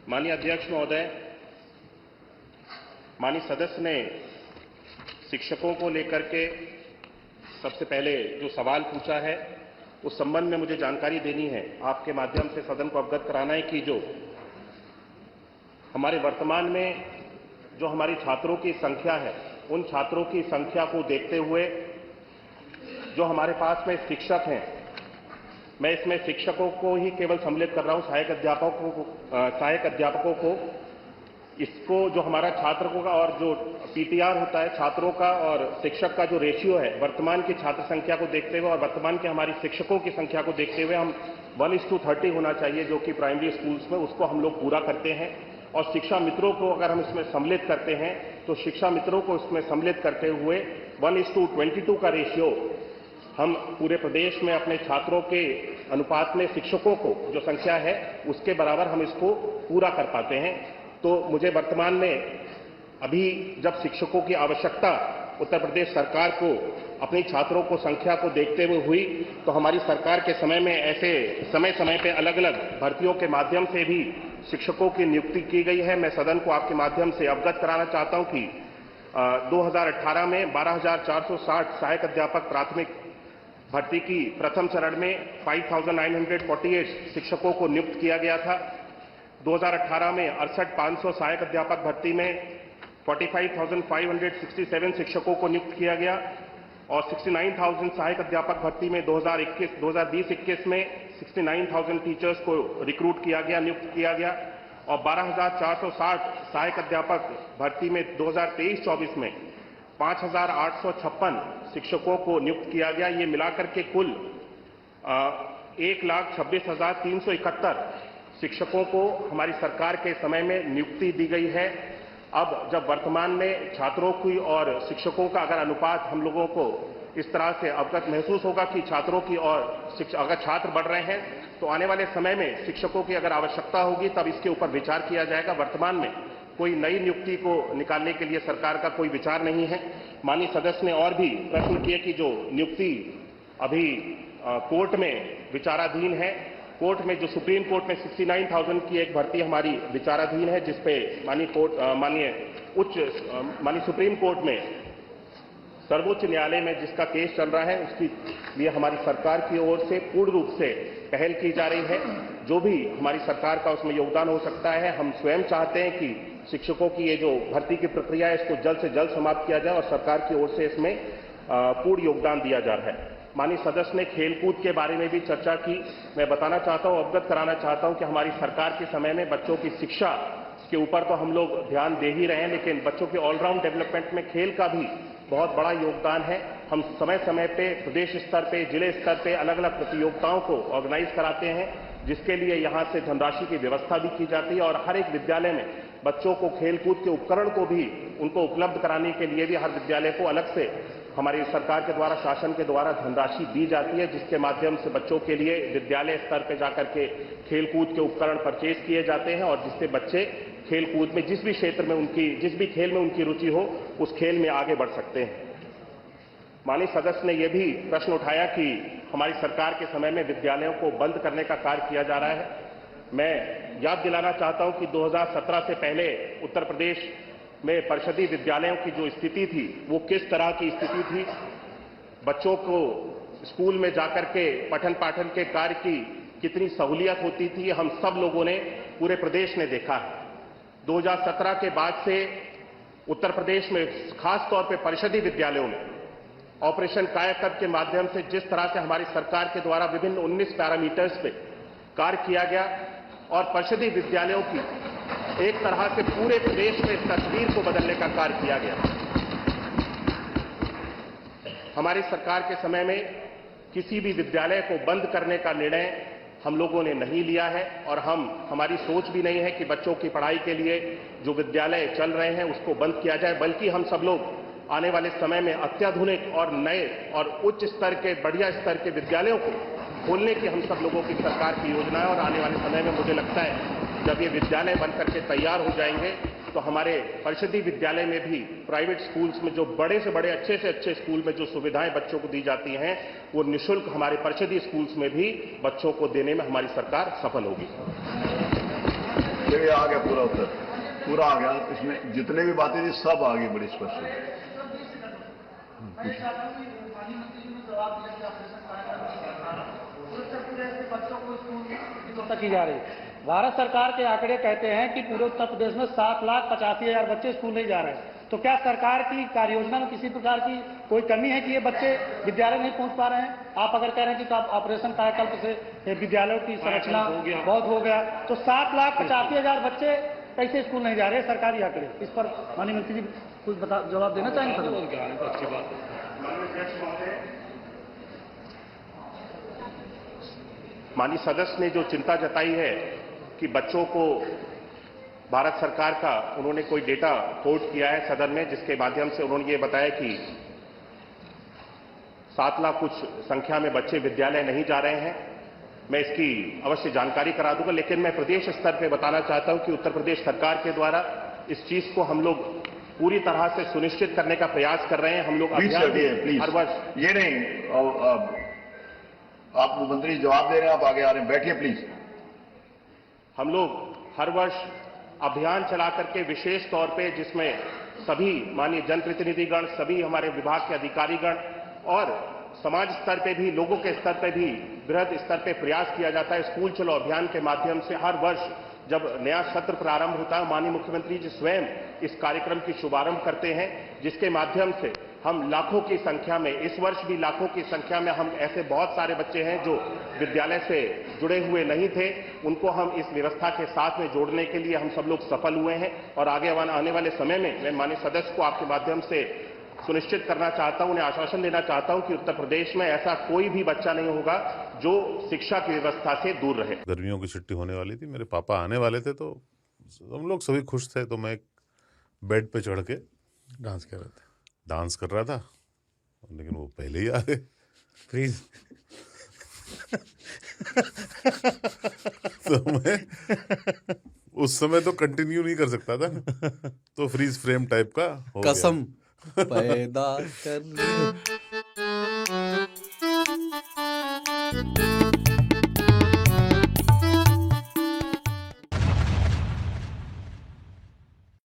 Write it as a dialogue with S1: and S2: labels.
S1: माननीय अध्यक्ष महोदय, माननीय सदस्य ने शिक्षकों को लेकर के सबसे पहले जो सवाल पूछा है उस संबंध में मुझे जानकारी देनी है, आपके माध्यम से सदन को अवगत कराना है कि जो हमारे वर्तमान में जो हमारी छात्रों की संख्या है, उन छात्रों की संख्या को देखते हुए जो हमारे पास में शिक्षक हैं, मैं इसमें शिक्षकों को ही केवल सम्मिलित कर रहा हूं, सहायक अध्यापकों को इसको जो हमारा छात्रों का और जो पीटीआर होता है छात्रों का और शिक्षक का जो रेशियो है, वर्तमान की छात्र संख्या को देखते हुए और वर्तमान के हमारी शिक्षकों की संख्या को देखते हुए हम 1:30 होना चाहिए, जो कि प्राइमरी स्कूल्स में उसको हम लोग पूरा करते हैं। और शिक्षा मित्रों को अगर हम इसमें सम्मिलित करते हैं तो शिक्षा मित्रों को इसमें सम्मिलित करते हुए 1:22 का रेशियो हम पूरे प्रदेश में अपने छात्रों के अनुपात में शिक्षकों को जो संख्या है उसके बराबर हम इसको पूरा कर पाते हैं। तो मुझे वर्तमान में अभी जब शिक्षकों की आवश्यकता उत्तर प्रदेश सरकार को अपनी छात्रों को संख्या को देखते हुए हुई, तो हमारी सरकार के समय में ऐसे समय समय पे अलग अलग भर्तियों के माध्यम से भी शिक्षकों की नियुक्ति की गई है। मैं सदन को आपके माध्यम से अवगत कराना चाहता हूं कि 2018 में 12,460 सहायक अध्यापक प्राथमिक भर्ती की प्रथम चरण में 5,948 शिक्षकों को नियुक्त किया गया था। 2018 में 68,500 सहायक अध्यापक भर्ती में 45,567 शिक्षकों को नियुक्त किया गया और 69,000 सहायक अध्यापक भर्ती में 2020-21 में 69,000 टीचर्स को रिक्रूट किया गया, नियुक्त किया गया और 12,460 सहायक अध्यापक भर्ती में 2023-24 में 5,856 शिक्षकों को नियुक्त किया गया। ये मिलाकर के कुल 1,26,371 शिक्षकों को हमारी सरकार के समय में नियुक्ति दी गई है। अब जब वर्तमान में छात्रों की और शिक्षकों का अगर अनुपात हम लोगों को इस तरह से अवगत महसूस होगा कि छात्रों की और अगर छात्र बढ़ रहे हैं तो आने वाले समय में शिक्षकों की अगर आवश्यकता होगी तब इसके ऊपर विचार किया जाएगा। वर्तमान में कोई नई नियुक्ति को निकालने के लिए सरकार का कोई विचार नहीं है। माननीय सदस्य ने और भी प्रश्न किए कि जो नियुक्ति अभी कोर्ट में विचाराधीन है, कोर्ट में जो सुप्रीम कोर्ट में 69,000 की एक भर्ती हमारी विचाराधीन है, जिसपे माननीय सुप्रीम कोर्ट में सर्वोच्च न्यायालय में जिसका केस चल रहा है, उसके लिए हमारी सरकार की ओर से पूर्ण रूप से पहल की जा रही है। जो भी हमारी सरकार का उसमें योगदान हो सकता है, हम स्वयं चाहते हैं कि शिक्षकों की ये जो भर्ती की प्रक्रिया है इसको जल्द से जल्द समाप्त किया जाए और सरकार की ओर से इसमें पूर्ण योगदान दिया जा रहा है। माननीय सदस्य ने खेलकूद के बारे में भी चर्चा की। मैं बताना चाहता हूं, अवगत कराना चाहता हूं कि हमारी सरकार के समय में बच्चों की शिक्षा के ऊपर तो हम लोग ध्यान दे ही रहे हैं, लेकिन बच्चों के ऑलराउंड डेवलपमेंट में खेल का भी बहुत बड़ा योगदान है। हम समय समय पे प्रदेश स्तर पे, जिले स्तर पे अलग अलग प्रतियोगिताओं को ऑर्गेनाइज कराते हैं, जिसके लिए यहां से धनराशि की व्यवस्था भी की जाती है और हर एक विद्यालय में बच्चों को खेलकूद के उपकरण को भी उनको उपलब्ध कराने के लिए भी हर विद्यालय को अलग से हमारी सरकार के द्वारा, शासन के द्वारा धनराशि दी जाती है, जिसके माध्यम से बच्चों के लिए विद्यालय स्तर पर जाकर के खेलकूद के उपकरण परचेज किए जाते हैं और जिससे बच्चे खेलकूद में जिस भी क्षेत्र में जिस भी खेल में उनकी रुचि हो उस खेल में आगे बढ़ सकते हैं। माननीय सदस्य ने यह भी प्रश्न उठाया कि हमारी सरकार के समय में विद्यालयों को बंद करने का कार्य किया जा रहा है। मैं याद दिलाना चाहता हूं कि 2017 से पहले उत्तर प्रदेश में परिषदीय विद्यालयों की जो स्थिति थी वो किस तरह की स्थिति थी। बच्चों को स्कूल में जाकर के पठन पाठन के कार्य की कितनी सहूलियत होती थी, हम सब लोगों ने, पूरे प्रदेश ने देखा है। 2017 के बाद से उत्तर प्रदेश में खास तौर पर परिषदीय विद्यालयों में ऑपरेशन कायाकल्प के माध्यम से जिस तरह से हमारी सरकार के द्वारा विभिन्न 19 पैरामीटर्स पे कार्य किया गया और परिषदीय विद्यालयों की एक तरह से पूरे प्रदेश में तस्वीर को बदलने का कार्य किया गया। हमारी सरकार के समय में किसी भी विद्यालय को बंद करने का निर्णय हम लोगों ने नहीं लिया है और हमारी सोच भी नहीं है कि बच्चों की पढ़ाई के लिए जो विद्यालय चल रहे हैं उसको बंद किया जाए, बल्कि हम सब लोग आने वाले समय में अत्याधुनिक और नए और उच्च स्तर के, बढ़िया स्तर के विद्यालयों को खोलने की हम सब लोगों की सरकार की योजना है। और आने वाले समय में मुझे लगता है जब ये विद्यालय बनकर के तैयार हो जाएंगे तो हमारे परिषदीय विद्यालय में भी प्राइवेट स्कूल्स में जो बड़े से बड़े, अच्छे से अच्छे स्कूल में जो सुविधाएं बच्चों को दी जाती हैं वो निःशुल्क हमारे परिषदीय स्कूल्स में भी बच्चों को देने में हमारी सरकार सफल होगी।
S2: ये आ गया पूरा उत्तर, पूरा आ गया। इसमें जितने भी बातें थी सब आ गई बड़ी स्पष्ट।
S3: की जा रही भारत सरकार के आंकड़े कहते हैं कि पूरे उत्तर प्रदेश में 7,85,000 बच्चे स्कूल नहीं जा रहे हैं। तो क्या सरकार की कार्ययोजना में किसी प्रकार की कोई कमी है कि ये बच्चे विद्यालय नहीं पहुंच पा रहे हैं? आप अगर कह रहे हैं कि ऑपरेशन कायाकल्प से विद्यालयों की संरचना बहुत हो गया, तो 7,85,000 बच्चे कैसे स्कूल नहीं जा रहे हैं? सरकारी आंकड़े, इस पर माननीय मंत्री जी कुछ जवाब देना चाहेंगे?
S1: माननीय सदस्य ने जो चिंता जताई है कि बच्चों को भारत सरकार का उन्होंने कोई डेटा कोट किया है सदन में, जिसके माध्यम से उन्होंने ये बताया कि 7 लाख कुछ संख्या में बच्चे विद्यालय नहीं जा रहे हैं। मैं इसकी अवश्य जानकारी करा दूंगा, लेकिन मैं प्रदेश स्तर पर बताना चाहता हूं कि उत्तर प्रदेश सरकार के द्वारा इस चीज को हम लोग पूरी तरह से सुनिश्चित करने का प्रयास कर रहे हैं। हम लोग हर वर्ष
S2: ये नहीं, आप मंत्री जवाब दे रहे हैं, आप आगे आ रहे हैं, बैठिए प्लीज।
S1: हम लोग हर वर्ष अभियान चला करके विशेष तौर पे, जिसमें सभी माननीय जनप्रतिनिधिगण, सभी हमारे विभाग के अधिकारीगण और समाज स्तर पे भी, लोगों के स्तर पे भी बृहद स्तर पे प्रयास किया जाता है। स्कूल चलो अभियान के माध्यम से हर वर्ष जब नया सत्र प्रारंभ होता है, माननीय मुख्यमंत्री जी स्वयं इस कार्यक्रम की शुभारंभ करते हैं, जिसके माध्यम से हम लाखों की संख्या में, इस वर्ष भी लाखों की संख्या में, हम ऐसे बहुत सारे बच्चे हैं जो विद्यालय से जुड़े हुए नहीं थे, उनको हम इस व्यवस्था के साथ में जोड़ने के लिए हम सब लोग सफल हुए हैं। और आगे आने वाले समय में मैं माननीय सदस्य को आपके माध्यम से सुनिश्चित करना चाहता हूं, उन्हें आश्वासन देना चाहता हूं कि उत्तर प्रदेश में ऐसा कोई भी बच्चा नहीं होगा जो शिक्षा की व्यवस्था से दूर रहे।
S4: गर्मियों की छुट्टी होने वाली थी, मेरे पापा आने वाले थे, तो हम लोग सभी खुश थे। तो मैं एक बेड पे चढ़ के डांस कर रहा था, लेकिन वो पहले ही आ गए। फ्रीज तो मैं उस समय तो कंटिन्यू नहीं कर सकता था, तो फ्रीज फ्रेम टाइप का हो
S5: कसम पैदा कर